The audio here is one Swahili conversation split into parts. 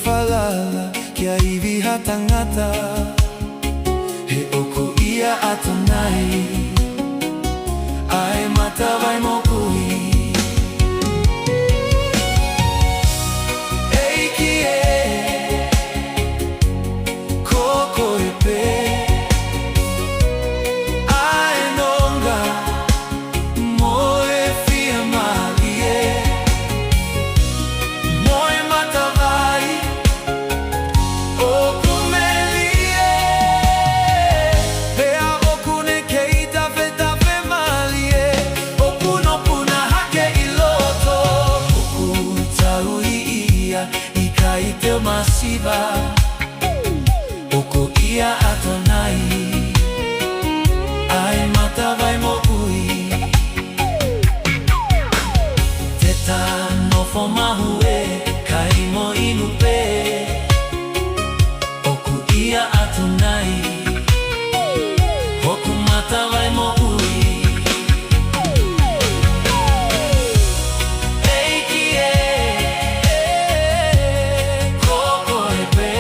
falala kia hivi hata ngata he oku ia atonai ai matawai mokui eikie koko epe ai nonga moe fia malie moe matawai oku melie pea oku ne keita feta fe malie oku no puna hake iloto oku taui ia ikaite masiva oku ia atonai ai matawai mokui teta no fomahue kai mo inupe oku ia atonai oku matawai mokui eikie koko epe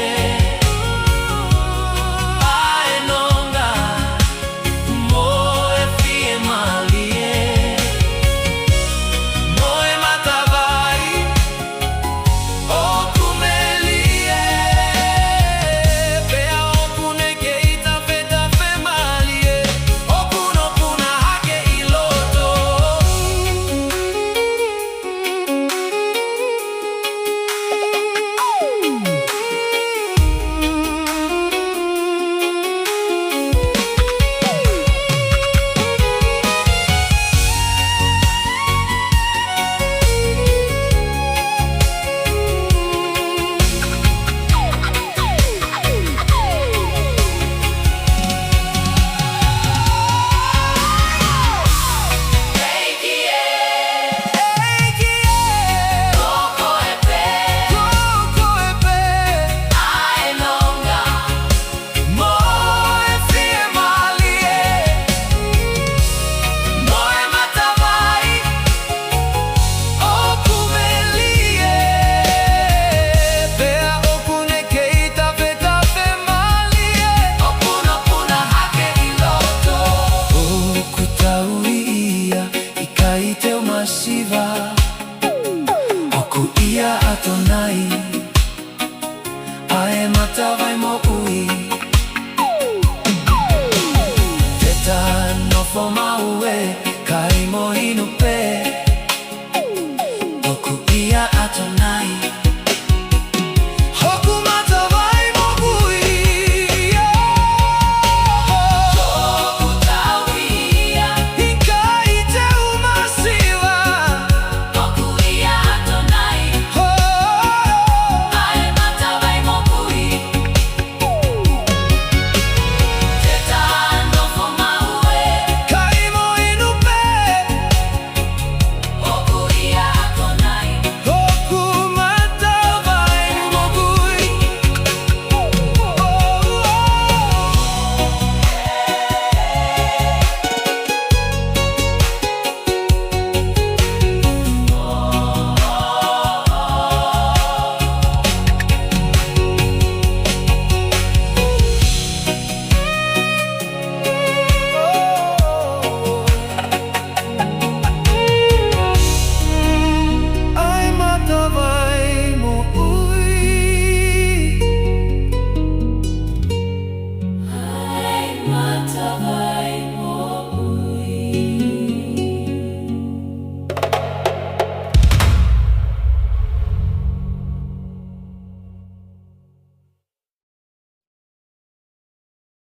ai nonga moe fie malie moe matawai oku melie pea oku ne keita feta fe malie oku no puna hake iloto oku ia atonai ai matawai mokui teta no fomahue kai mo inupe oku ia atonai